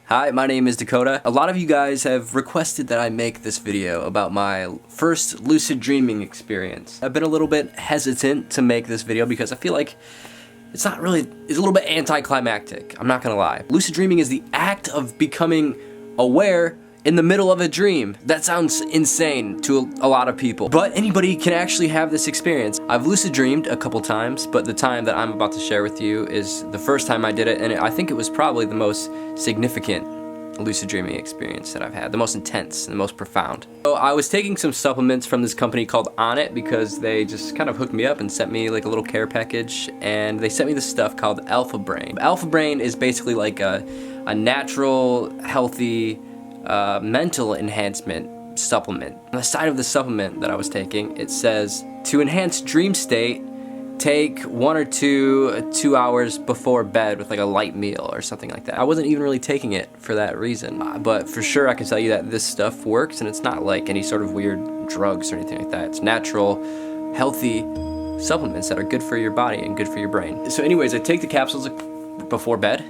Hi, my name is Dakota. A lot of you guys have requested that I make this video about my first lucid dreaming experience. I've been a little bit hesitant to make this video because I feel like it's a little bit anticlimactic, I'm not gonna lie. Lucid dreaming is the act of becoming aware in the middle of a dream. That sounds insane to a lot of people, but anybody can actually have this experience. I've lucid dreamed a couple times, but the time that I'm about to share with you is the first time I did it, and I think it was probably the most significant lucid dreaming experience that I've had, the most intense and the most profound. So I was taking some supplements from this company called On It because they just kind of hooked me up and sent me like a little care package, and they sent me this stuff called Alpha Brain. Alpha Brain is basically like a natural, healthy, mental enhancement supplement. On the side of the supplement that I was taking, it says, to enhance dream state, take 1 or 2 hours before bed with like a light meal or something like that. I wasn't even really taking it for that reason, but for sure I can tell you that this stuff works, and it's not like any sort of weird drugs or anything like that. It's natural, healthy supplements that are good for your body and good for your brain. So anyways, I take the capsules before bed,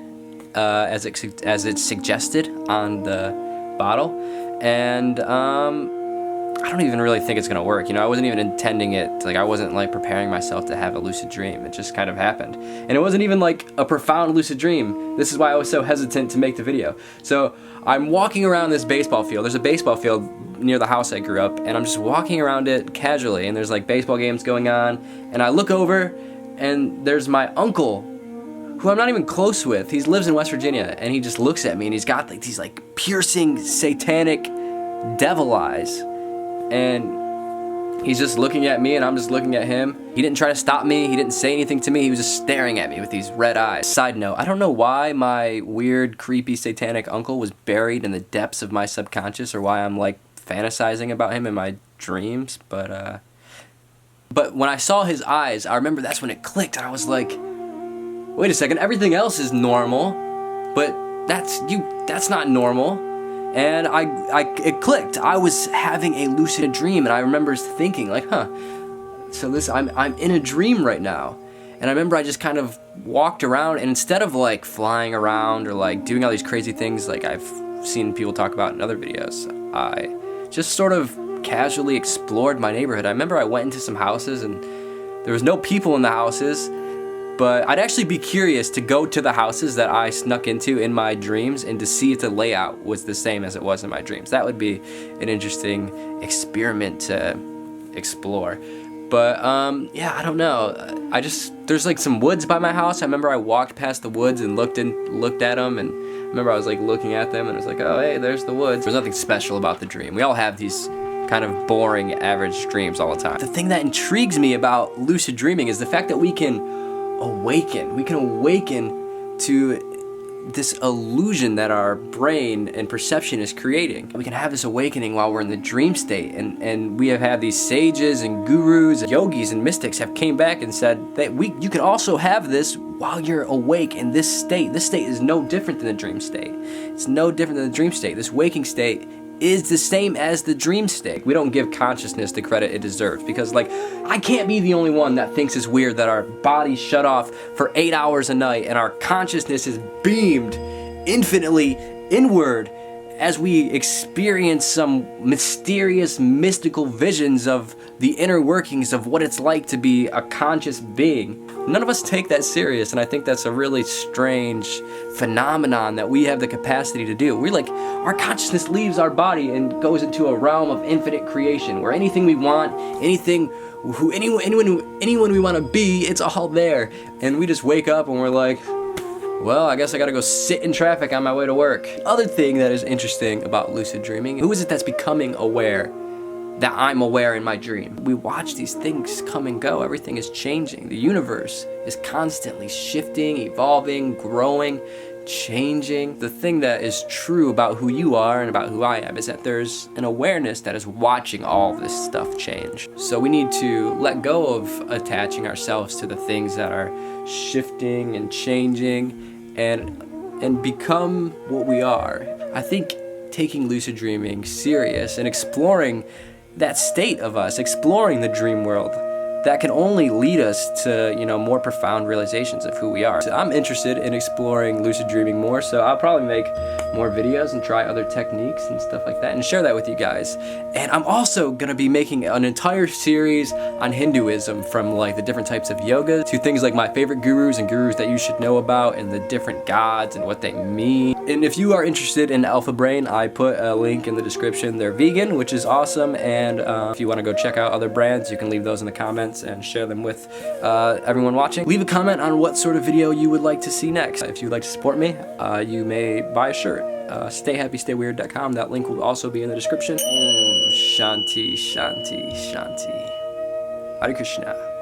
as it's suggested on the bottle, and I don't even really think it's gonna work. You know, I wasn't even intending it. Like, I wasn't like preparing myself to have a lucid dream. It just kind of happened, and it wasn't even like a profound lucid dream. This is why I was so hesitant to make the video. So I'm walking around this baseball field. There's a baseball field near the house I grew up, and I'm just walking around it casually, and there's like baseball games going on, and I look over, and there's my uncle, who I'm not even close with. He lives in West Virginia, and he just looks at me, and he's got like these like piercing, satanic devil eyes, and he's just looking at me, and I'm just looking at him. He didn't try to stop me, he didn't say anything to me, he was just staring at me with these red eyes. Side note, I don't know why my weird, creepy, satanic uncle was buried in the depths of my subconscious, or why I'm like fantasizing about him in my dreams, but when I saw his eyes, I remember that's when it clicked, and I was like, wait a second, everything else is normal, but that's not normal. And it clicked. I was having a lucid dream, and I remember thinking like, so I'm in a dream right now. And I remember I just kind of walked around, and instead of like flying around or like doing all these crazy things like I've seen people talk about in other videos, I just sort of casually explored my neighborhood. I remember I went into some houses, and there was no people in the houses, but I'd actually be curious to go to the houses that I snuck into in my dreams and to see if the layout was the same as it was in my dreams. That would be an interesting experiment to explore. But yeah, I don't know. There's like some woods by my house. I remember I walked past the woods and looked at them, and I remember I was like looking at them, and I was like, oh hey, there's the woods. There's nothing special about the dream. We all have these kind of boring, average dreams all the time. The thing that intrigues me about lucid dreaming is the fact that we can awaken to this illusion that our brain and perception is creating. We can have this awakening while we're in the dream state, and we have had these sages and gurus and yogis and mystics have came back and said that you can also have this while you're awake in this state. This state is no different than the dream state. It's no different than the dream state. This waking state is the same as the dream state. We don't give consciousness the credit it deserves, because like, I can't be the only one that thinks it's weird that our bodies shut off for 8 hours a night and our consciousness is beamed infinitely inward as we experience some mysterious, mystical visions of the inner workings of what it's like to be a conscious being. None of us take that serious, and I think that's a really strange phenomenon that we have the capacity to do. We're like, our consciousness leaves our body and goes into a realm of infinite creation, where anything we want, anyone we want to be, it's all there. And we just wake up and we're like, well, I guess I gotta go sit in traffic on my way to work. Other thing that is interesting about lucid dreaming, who is it that's becoming aware that I'm aware in my dream? We watch these things come and go. Everything is changing. The universe is constantly shifting, evolving, growing, changing. The thing that is true about who you are and about who I am is that there's an awareness that is watching all this stuff change. So we need to let go of attaching ourselves to the things that are shifting and changing and become what we are. I think taking lucid dreaming serious and exploring that state of us, exploring the dream world, that can only lead us to, you know, more profound realizations of who we are. So I'm interested in exploring lucid dreaming more, so I'll probably make more videos and try other techniques and stuff like that and share that with you guys. And I'm also gonna be making an entire series on Hinduism, from like the different types of yoga to things like my favorite gurus and gurus that you should know about and the different gods and what they mean. And if you are interested in Alpha Brain, I put a link in the description. They're vegan, which is awesome, and if you want to go check out other brands, you can leave those in the comments and share them with everyone watching. Leave a comment on what sort of video you would like to see next. If you'd like to support me, you may buy a shirt. StayHappyStayWeird.com. That link will also be in the description. Shanti, Shanti, Shanti. Hare Krishna.